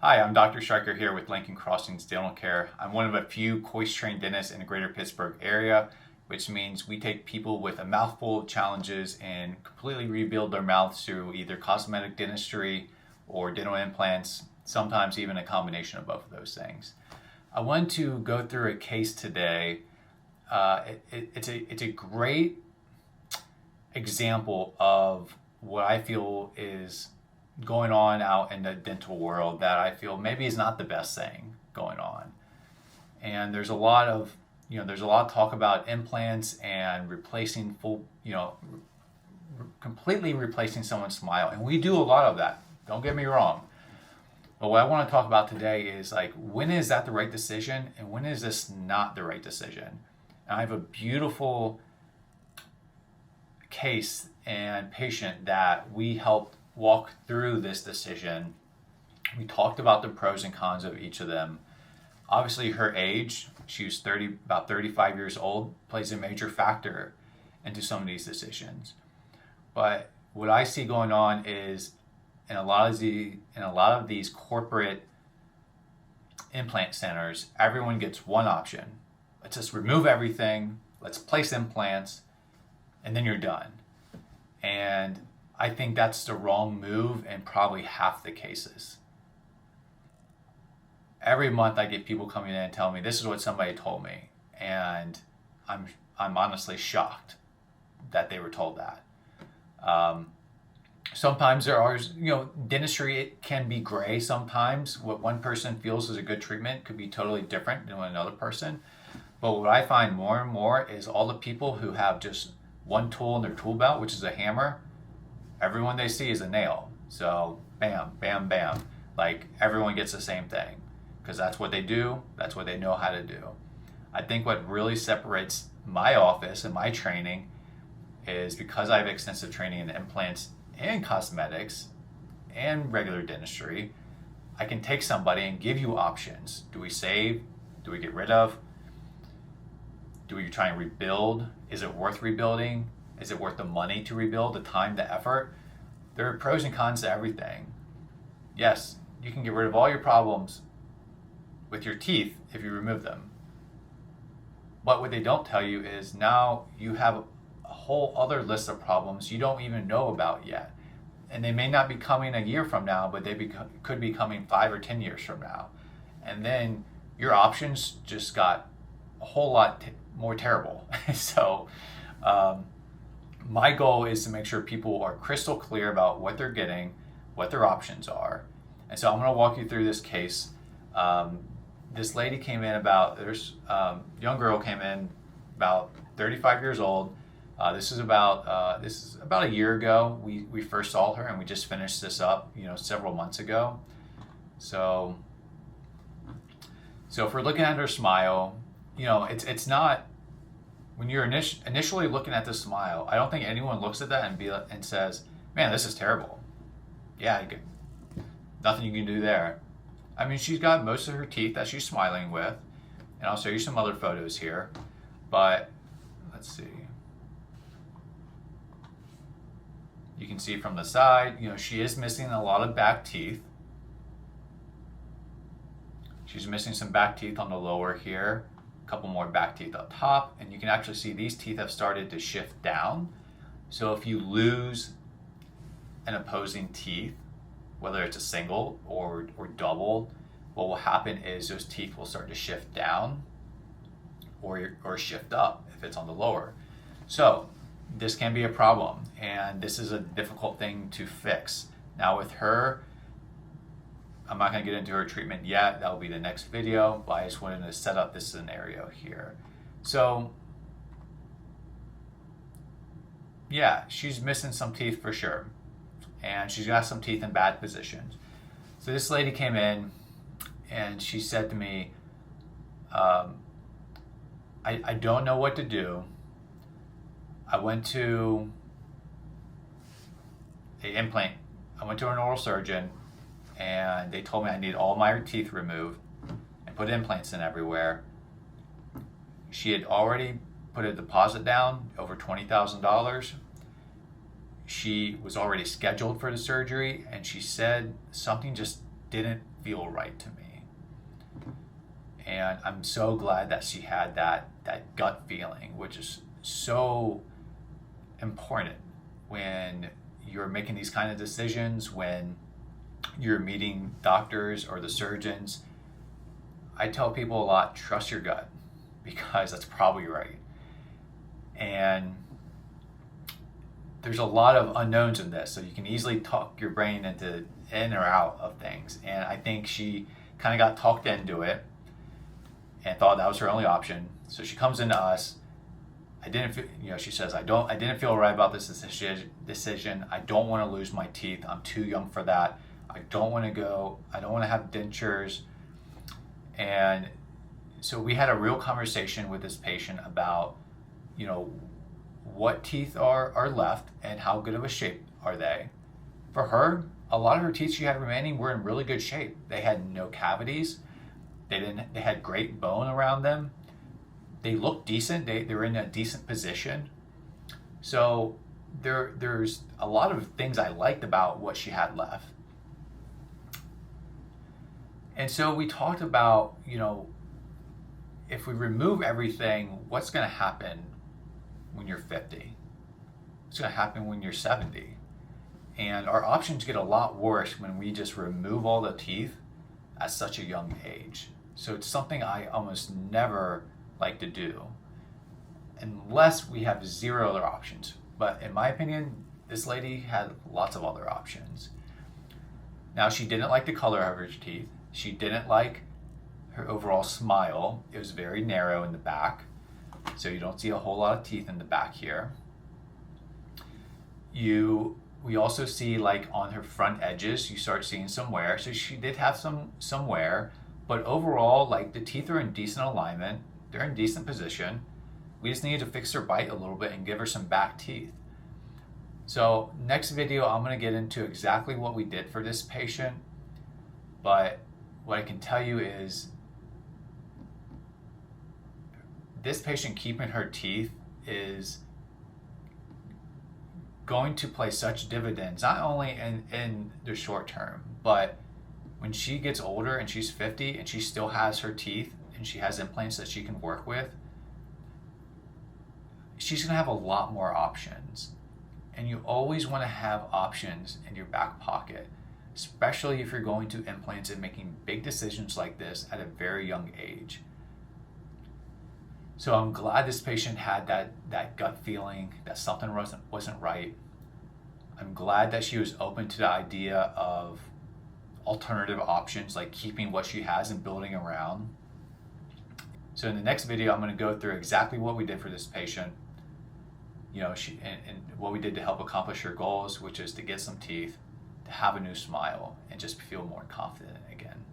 Hi, I'm Dr. Stryker here with Lincoln Crossings Dental Care. I'm one of a few COIS-trained dentists in the greater Pittsburgh area, which means we take people with a mouthful of challenges and completely rebuild their mouths through either cosmetic dentistry or dental implants, sometimes even a combination of both of those things. I want to go through a case today. It's a great example of what I feel is going on out in the dental world that I feel maybe is not the best thing going on. And there's a lot of talk about implants and replacing completely replacing someone's smile. And we do a lot of that. Don't get me wrong. But what I want to talk about today is like, when is that the right decision and when is this not the right decision? And I have a beautiful case and patient that we helped walk through this decision. We talked about the pros and cons of each of them. Obviously, her age, she was about 35 years old, plays a major factor into some of these decisions. But what I see going on is in a lot of these corporate implant centers, everyone gets one option. Let's just remove everything, let's place implants, and then you're done. And I think that's the wrong move in probably half the cases. Every month I get people coming in and telling me this is what somebody told me, and I'm honestly shocked that they were told that. Sometimes there are, dentistry, it can be gray sometimes. What one person feels is a good treatment could be totally different than another person. But what I find more and more is all the people who have just one tool in their tool belt, which is a hammer, everyone they see is a nail. So bam, bam, bam. Like everyone gets the same thing because that's what they do. That's what they know how to do. I think what really separates my office and my training is because I have extensive training in implants and cosmetics and regular dentistry, I can take somebody and give you options. Do we save? Do we get rid of? Do we try and rebuild? Is it worth rebuilding? Is it worth the money to rebuild, the time, the effort? There are pros and cons to everything. Yes, you can get rid of all your problems with your teeth if you remove them. But what they don't tell you is now you have a whole other list of problems you don't even know about yet. And they may not be coming a year from now, but they could be coming 5 or 10 years from now. And then your options just got a whole lot more terrible. So my goal is to make sure people are crystal clear about what they're getting, what their options are. And so I'm going to walk you through this case. This lady came in young girl came in about 35 years old. This is about a year ago. We first saw her and we just finished this up, several months ago. So if we're looking at her smile, it's not, when you're initially looking at the smile, I don't think anyone looks at that and says, man, this is terrible. Yeah, nothing you can do there. I mean, she's got most of her teeth that she's smiling with, and I'll show you some other photos here, but let's see. You can see from the side, she is missing a lot of back teeth. She's missing some back teeth on the lower here, a couple more back teeth up top, and you can actually see these teeth have started to shift down. So if you lose an opposing teeth, whether it's a single or double, what will happen is those teeth will start to shift down or shift up if it's on the lower. So this can be a problem, and this is a difficult thing to fix. Now with her, I'm not going to get into her treatment yet. That will be the next video, but I just wanted to set up this scenario here. So yeah, she's missing some teeth for sure, and she's got some teeth in bad positions. So this lady came in and she said to me, I don't know what to do. I went to an oral surgeon, and they told me I need all my teeth removed and put implants in everywhere. She had already put a deposit down, over $20,000. She was already scheduled for the surgery, and she said something just didn't feel right to me. And I'm so glad that she had that gut feeling, which is so important when you're making these kind of decisions, when you're meeting doctors or the surgeons. I tell people a lot, trust your gut, because that's probably right. And there's a lot of unknowns in this, so you can easily talk your brain into in or out of things. And I think she kind of got talked into it and thought that was her only option. So she comes into us. I didn't feel, she says, I didn't feel right about this decision. I don't want to lose my teeth. I'm too young for that. I don't want to have dentures. And so we had a real conversation with this patient about, what teeth are left and how good of a shape are they. For her, a lot of her teeth she had remaining were in really good shape. They had no cavities. They had great bone around them. They looked decent. They were in a decent position. So there's a lot of things I liked about what she had left. And so we talked about, if we remove everything, what's going to happen when you're 50? What's going to happen when you're 70? And our options get a lot worse when we just remove all the teeth at such a young age. So it's something I almost never like to do unless we have zero other options. But in my opinion, this lady had lots of other options. Now, she didn't like the color of her teeth. She didn't like her overall smile. It was very narrow in the back, so you don't see a whole lot of teeth in the back here. We also see, like, on her front edges, you start seeing some wear. So she did have some wear, but overall, like, the teeth are in decent alignment. They're in decent position. We just needed to fix her bite a little bit and give her some back teeth. So next video, I'm going to get into exactly what we did for this patient. But what I can tell you is this patient keeping her teeth is going to play such dividends, not only in the short term, but when she gets older and she's 50 and she still has her teeth and she has implants that she can work with, she's going to have a lot more options. And you always want to have options in your back pocket, especially if you're going to implants and making big decisions like this at a very young age. So I'm glad this patient had that gut feeling that something wasn't right. I'm glad that she was open to the idea of alternative options, like keeping what she has and building around. So in the next video, I'm going to go through exactly what we did for this patient, and what we did to help accomplish her goals, which is to get some teeth, to have a new smile, and just feel more confident again.